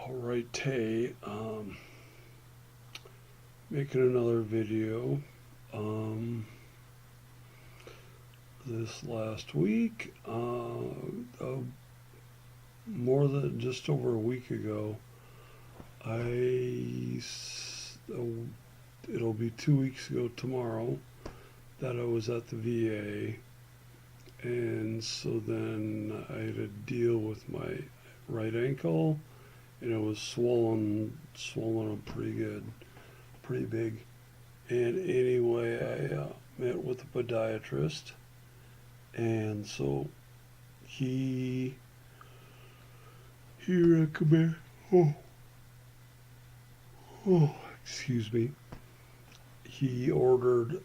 Alright, hey, making another video. This last week, more than just over a week ago, I, it'll be 2 weeks ago tomorrow that I was at the VA, and so then I had to deal with my right ankle, and it was swollen up pretty big. And anyway, I met with a podiatrist, and so he recommended. Excuse me. He ordered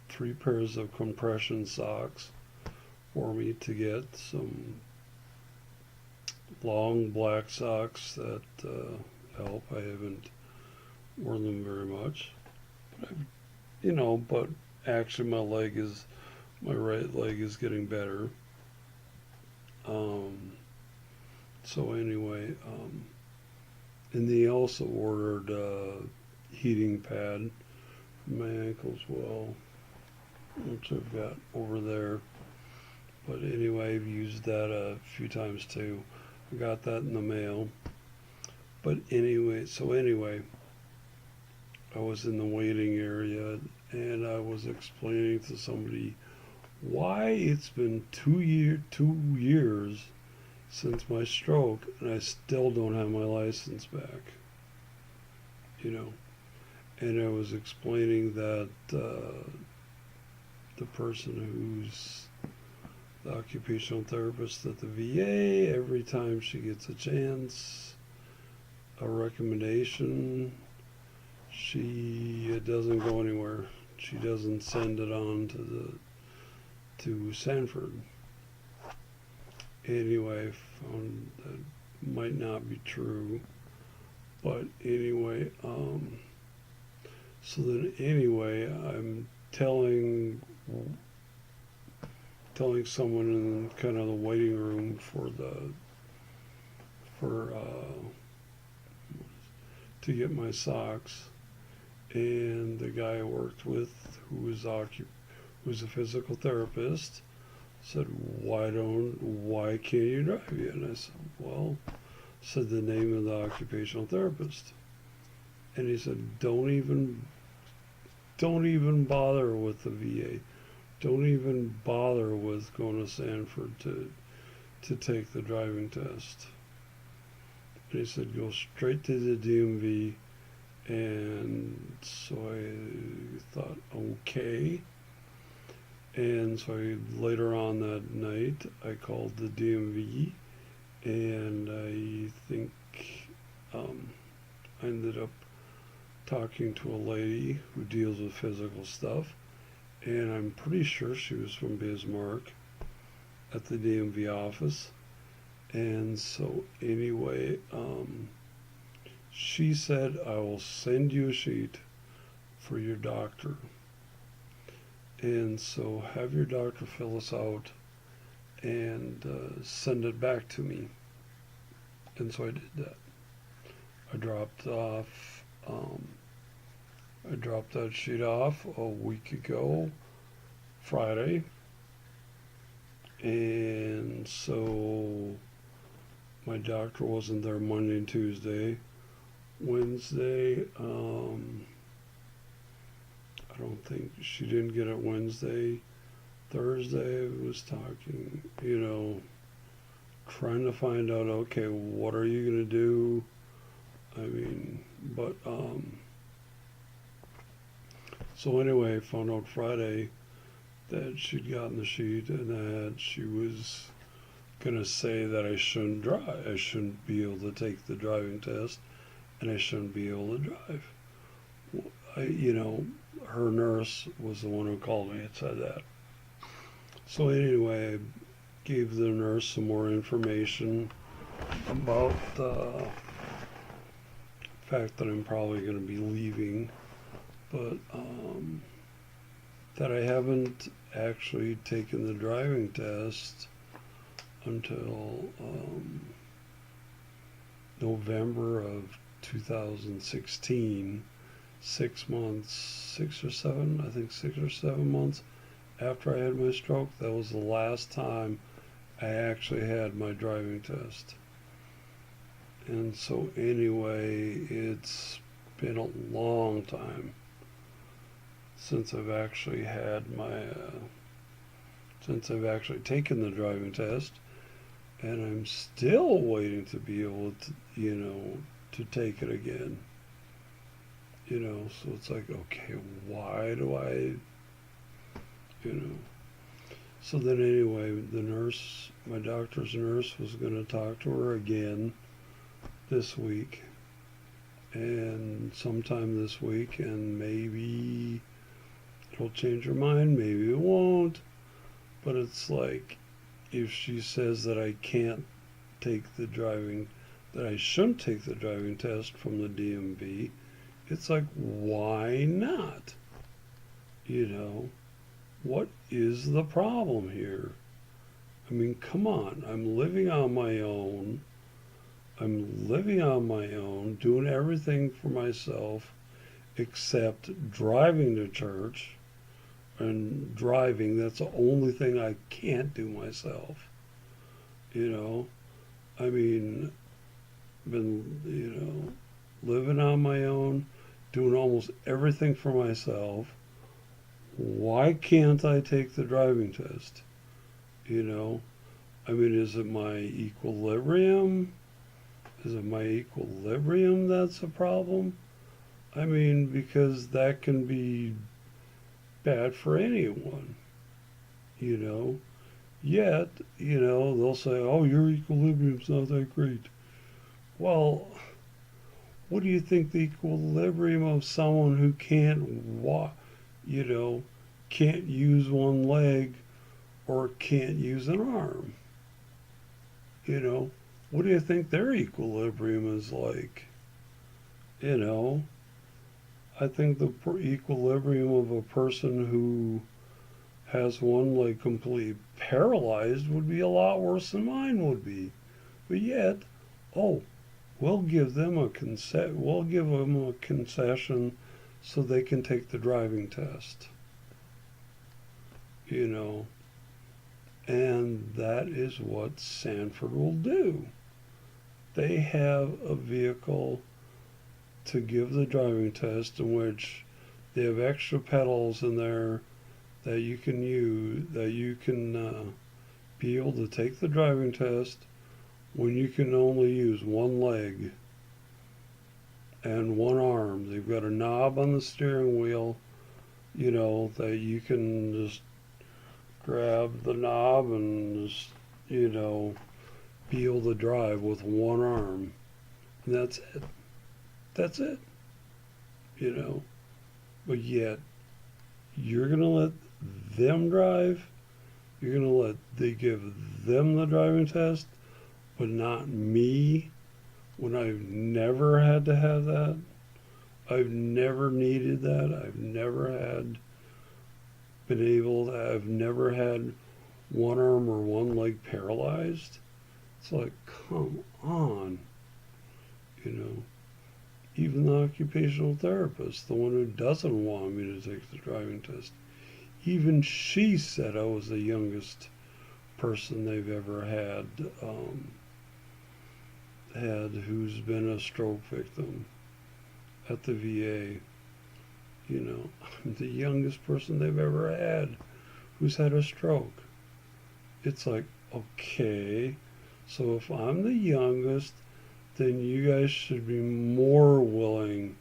3 pairs of compression socks for me to get, some long black socks that help. I haven't worn them very much, but but actually my right leg is getting better. So anyway, and they also ordered a heating pad for my ankles, well, which I've got over there. But anyway, I've used that a few times too. I got that in the mail. But anyway, I was in the waiting area, and I was explaining to somebody why it's been 2 years since my stroke, and I still don't have my license back. And I was explaining that the person who's the occupational therapist at the VA, every time she gets a chance, a recommendation, it doesn't go anywhere. She doesn't send it on to Sanford. Anyway, I found that might not be true. But anyway, I'm telling someone in kind of the waiting room for to get my socks, and the guy I worked with, who's a physical therapist, said, why can't you drive yet? And I said, well, said the name of the occupational therapist. And he said, don't even bother with the VA. Don't even bother with going to Sanford to take the driving test. And he said, go straight to the DMV. And so I thought, okay. And so later on that night, I called the DMV, and I think I ended up talking to a lady who deals with physical stuff, and I'm pretty sure she was from Bismarck at the DMV office. And so anyway, she said, I will send you a sheet for your doctor. And so have your doctor fill this out and send it back to me. And so I did that. I dropped that sheet off a week ago, Friday. And so my doctor wasn't there Monday and Tuesday. Wednesday, I don't think she didn't get it Wednesday. Thursday, I was talking, trying to find out, okay, what are you going to do? So anyway, I found out Friday that she'd gotten the sheet and that she was going to say that I shouldn't drive. I shouldn't be able to take the driving test, and I shouldn't be able to drive. Her nurse was the one who called me and said that. So anyway, I gave the nurse some more information about the fact that I'm probably going to be leaving, but that I haven't actually taken the driving test until November of 2016, 6 months, 6 or 7, I think 6 or 7 months after I had my stroke. That was the last time I actually had my driving test. And so, anyway, it's been a long time since I've actually had since I've actually taken the driving test, and I'm still waiting to be able to, to take it again. So it's like, okay, why do I, you know? So then, anyway, the nurse, my doctor's nurse, was going to talk to her again this week, and sometime this week, and maybe it'll change her mind, maybe it won't. But it's like, if she says that I can't take the driving, that I shouldn't take the driving test from the DMV, it's like, why not? What is the problem here? I mean, come on. I'm living on my own. Doing everything for myself except driving to church. And driving, that's the only thing I can't do myself. I mean, been, living on my own, doing almost everything for myself. Why can't I take the driving test? I mean, is it my equilibrium? Is it my equilibrium that's a problem? I mean, because that can be bad for anyone, Yet, they'll say, oh, your equilibrium's not that great. Well, what do you think the equilibrium of someone who can't walk, can't use one leg or can't use an arm? What do you think their equilibrium is like? I think the equilibrium of a person who has one leg completely paralyzed would be a lot worse than mine would be. But yet, we'll give them a concession so they can take the driving test. And that is what Sanford will do. They have a vehicle to give the driving test in which they have extra pedals in there that you can use, that you can be able to take the driving test when you can only use one leg and one arm. They've got a knob on the steering wheel, that you can just grab the knob and just, be able to drive with one arm. And that's it. That's it. But yet, you're going to let them drive. You're going to let they give them the driving test, but not me, when I've never had to have that. I've never needed that. I've never had one arm or one leg paralyzed. It's like, come on. Even the occupational therapist, the one who doesn't want me to take the driving test, even she said I was the youngest person they've ever had who's been a stroke victim at the VA. I'm the youngest person they've ever had who's had a stroke. It's like, okay, so if I'm the youngest, then you guys should be more willing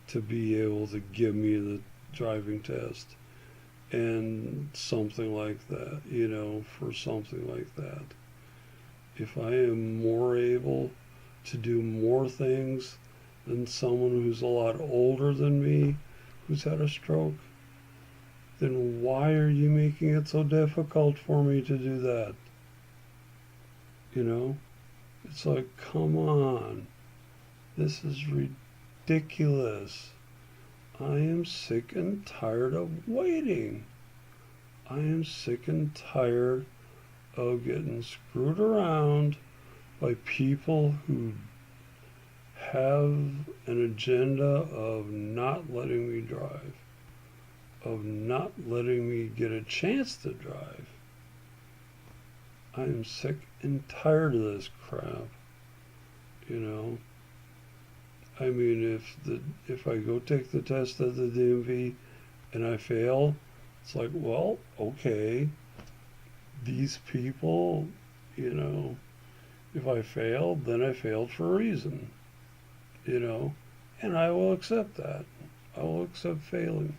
to be able to give me the driving test and something like that, for something like that. If I am more able to do more things than someone who's a lot older than me who's had a stroke, then why are you making it so difficult for me to do that? It's like, come on. This is ridiculous. I am sick and tired of waiting. I am sick and tired of getting screwed around by people who have an agenda of not letting me drive, of not letting me get a chance to drive. I'm sick and tired of this crap, you know. I mean, if I go take the test at the DMV and I fail, it's like, well, okay, these people, you know, if I failed, then I failed for a reason, you know, and I will accept that. I will accept failing.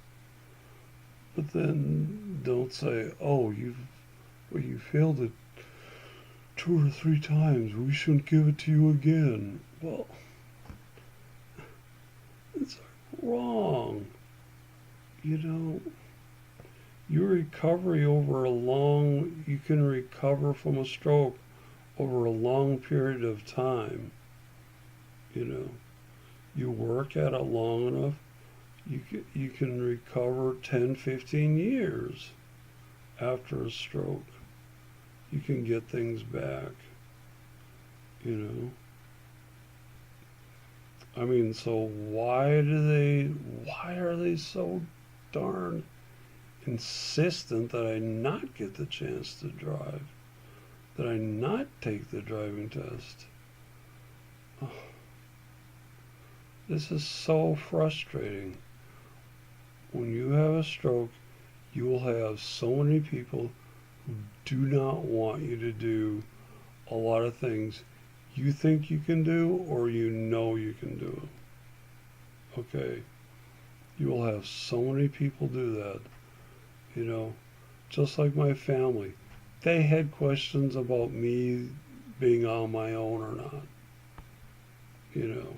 But then don't say, oh, you failed it 2 or 3 times. We shouldn't give it to you again. Well, it's wrong. You know, your recovery you can recover from a stroke over a long period of time. You know, you work at it long enough, you can recover 10, 15 years after a stroke. You can get things back, you know. I mean, so why are they so darn insistent that I not get the chance to drive, that I not take the driving test? Oh, this is so frustrating. When you have a stroke, you will have so many people who do not want you to do a lot of things you think you can do or you know you can do. Okay? You will have so many people do that. You know, just like my family. They had questions about me being on my own or not. You know,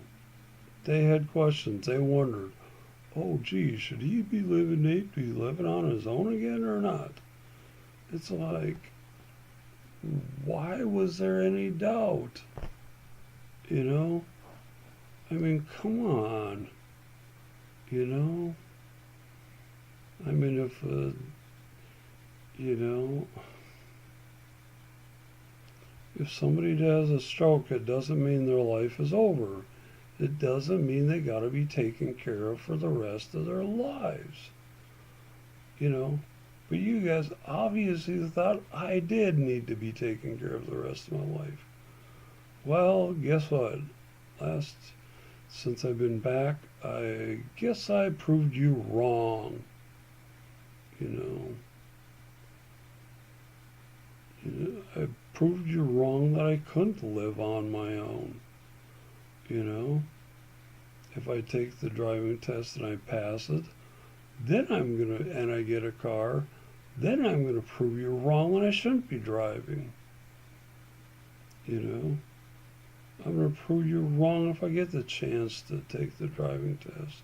they had questions. They wondered, oh, gee, should Nate be living on his own again or not? It's like, why was there any doubt? You know? I mean, come on. You know? I mean, if somebody has a stroke, it doesn't mean their life is over. It doesn't mean they got to be taken care of for the rest of their lives. You know? But you guys obviously thought I did need to be taken care of the rest of my life. Well, guess what? Since I've been back, I guess I proved you wrong. You know, I proved you wrong that I couldn't live on my own. You know, if I take the driving test and I pass it, then and I get a car, then I'm gonna prove you wrong that I shouldn't be driving. You know, I'm gonna prove you wrong if I get the chance to take the driving test.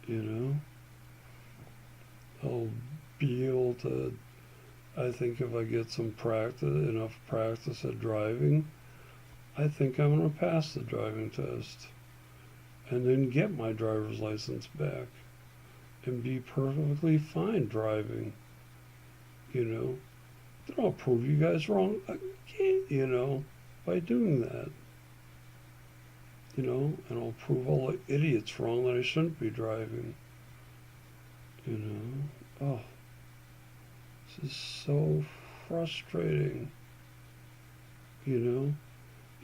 You know, I'll be able to. I think if I get enough practice at driving, I think I'm gonna pass the driving test, and then get my driver's license back, and be perfectly fine driving. You know, then I'll prove you guys wrong again, you know, by doing that. You know, and I'll prove all the idiots wrong that I shouldn't be driving. You know, oh, this is so frustrating. You know,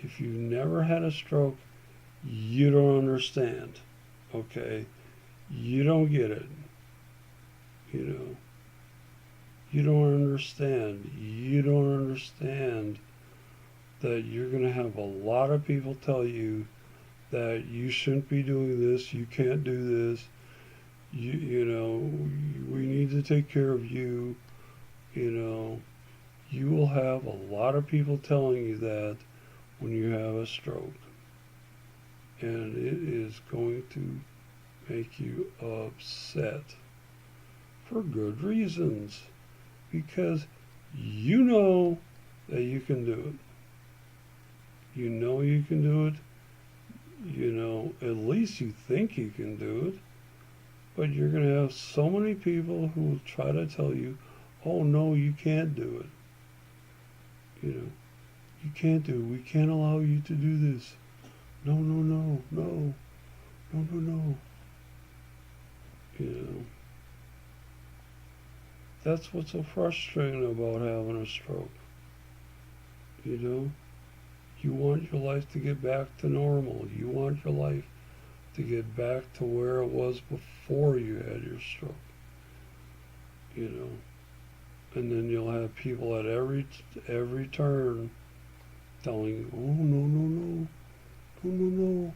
if you've never had a stroke, you don't understand. Okay, you don't get it. You know, you don't understand. You don't understand that you're going to have a lot of people tell you that you shouldn't be doing this, you can't do this, you know, we need to take care of you. You know, you will have a lot of people telling you that when you have a stroke. And it is going to make you upset for good reasons. Because you know that you can do it. You know you can do it. You know, at least you think you can do it. But you're going to have so many people who will try to tell you, oh no, you can't do it. You know, you can't do it. We can't allow you to do this. No, no, no, no, no, no, no. You know, that's what's so frustrating about having a stroke. You know, you want your life to get back to normal. You want your life to get back to where it was before you had your stroke. You know, and then you'll have people at every turn telling you, "Oh no, no, no, no, no, no,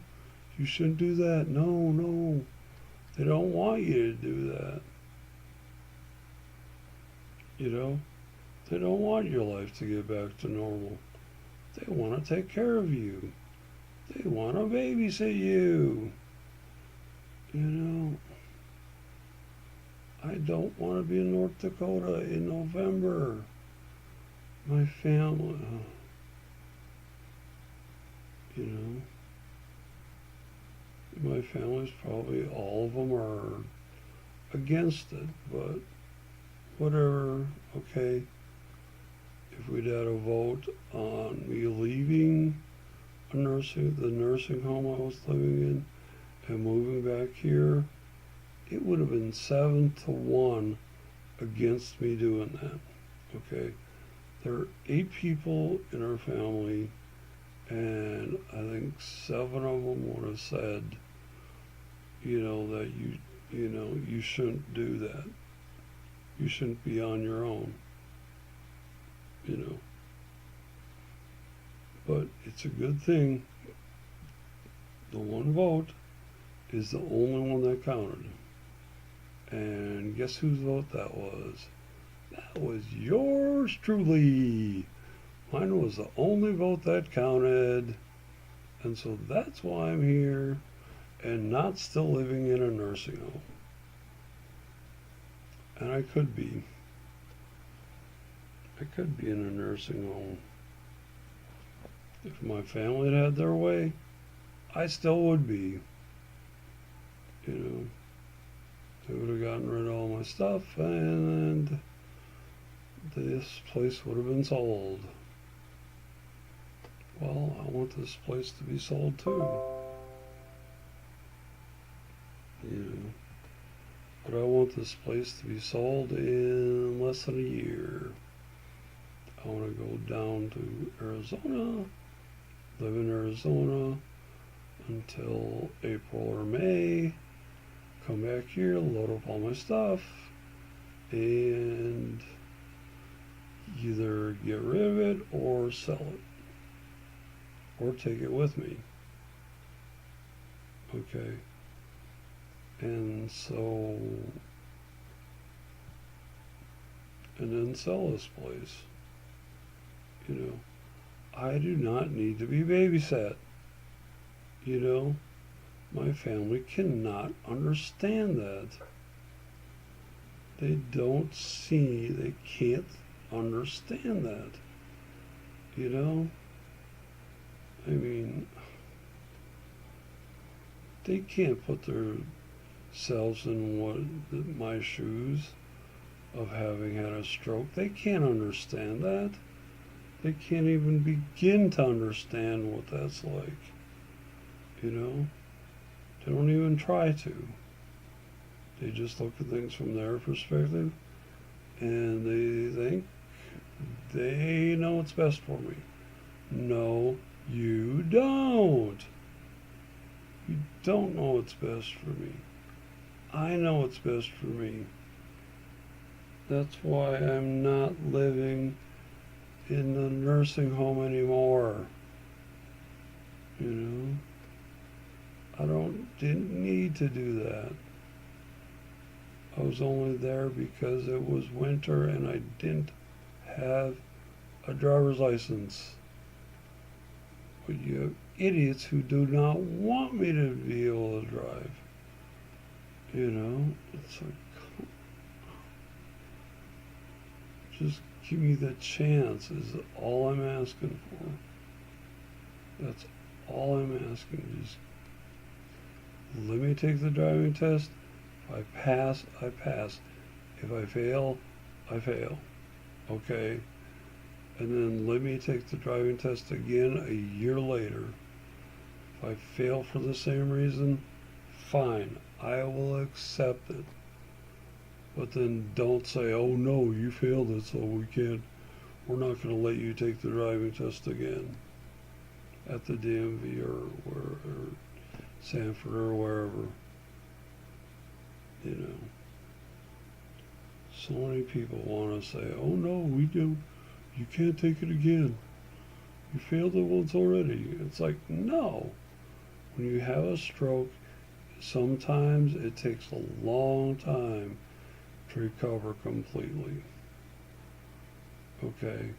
you shouldn't do that. No, no." They don't want you to do that. You know, they don't want your life to get back to normal. They want to take care of you. They want to babysit you. You know, I don't want to be in North Dakota in November. My family, you know, my family's probably all of them are against it, but whatever. Okay, if we'd had a vote on me leaving the nursing home I was living in and moving back here, it would have been 7-1 against me doing that. Okay, there are 8 people in our family, and I think 7 of them would have said, you know, that you shouldn't do that. You shouldn't be on your own. You know, but it's a good thing. The one vote is the only one that counted. And guess whose vote that was? That was yours truly. Mine was the only vote that counted. And so that's why I'm here and not still living in a nursing home. And I could be. I could be in a nursing home. If my family had their way, I still would be. You know, they would have gotten rid of all my stuff and this place would have been sold. Well, I want this place to be sold too. You know, but I want this place to be sold in less than a year. I want to go down to Arizona, live in Arizona until April or May, come back here, load up all my stuff, and either get rid of it or sell it or take it with me. Okay. And so, and then sell this place. You know, I do not need to be babysat. You know, my family cannot understand that. They don't see, they can't understand that. You know, I mean, they can't put themselves in my shoes of having had a stroke. They can't understand that. They can't even begin to understand what that's like. You know, they don't even try to. They just look at things from their perspective and they think they know what's best for me. No, you don't. You don't know what's best for me. I know what's best for me. That's why I'm not living in the nursing home anymore. You know, I didn't need to do that. I was only there because it was winter and I didn't have a driver's license. But you have idiots who do not want me to be able to drive. You know, it's like, just give me the chance is all I'm asking for. That's all I'm asking. Just let me take the driving test. If I pass, I pass. If I fail, I fail. Okay? And then let me take the driving test again a year later. If I fail for the same reason, fine, I will accept it. But then don't say, oh no, you failed it, so we're not going to let you take the driving test again at the DMV or Sanford or wherever. You know, so many people want to say, oh no, you can't take it again. You failed it once already. It's like, no. When you have a stroke, sometimes it takes a long time to recover completely. Okay?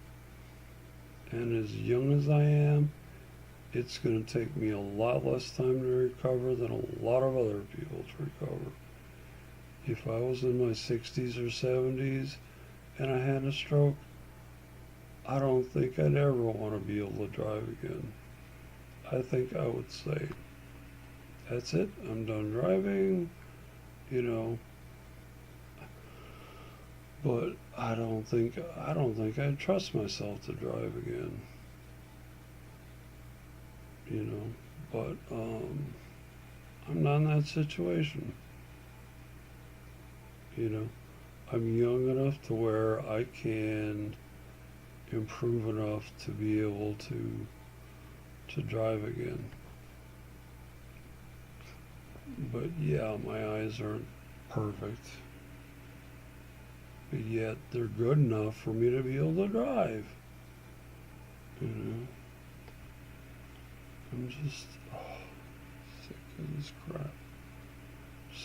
And as young as I am, it's going to take me a lot less time to recover than a lot of other people to recover. If I was in my 60s or 70s and I had a stroke, I don't think I'd ever want to be able to drive again. I think I would say, that's it, I'm done driving, you know. But I don't think I'd trust myself to drive again. You know, but I'm not in that situation. You know, I'm young enough to where I can improve enough to be able to drive again. But yeah, my eyes aren't perfect. But yet they're good enough for me to be able to drive. You know, I'm just sick of this crap.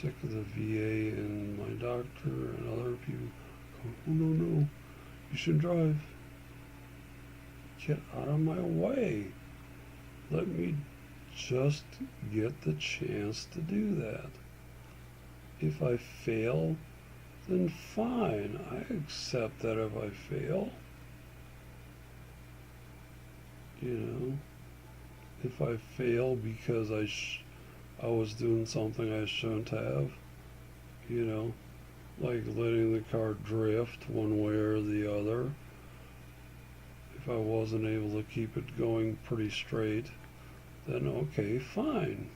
Sick of the VA and my doctor and other people going, oh no, you should drive. Get out of my way. Let me just get the chance to do that. If I fail, then fine. I accept that if I fail. You know, if I fail because I was doing something I shouldn't have, you know, like letting the car drift one way or the other. If I wasn't able to keep it going pretty straight, then okay, fine.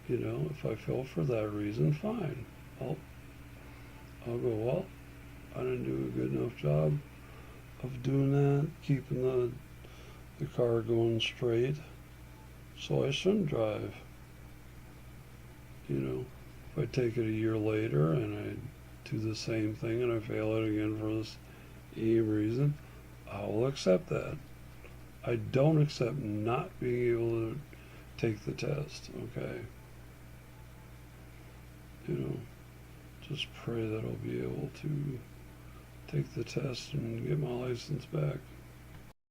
You know, if I fail for that reason, fine. I'll go, well, I didn't do a good enough job of doing that, keeping the car going straight, so I shouldn't drive. You know, if I take it a year later and I do the same thing and I fail it again for this reason, I will accept that. I don't accept not being able to take the test, okay? You know, just pray that I'll be able to take the test and get my license back.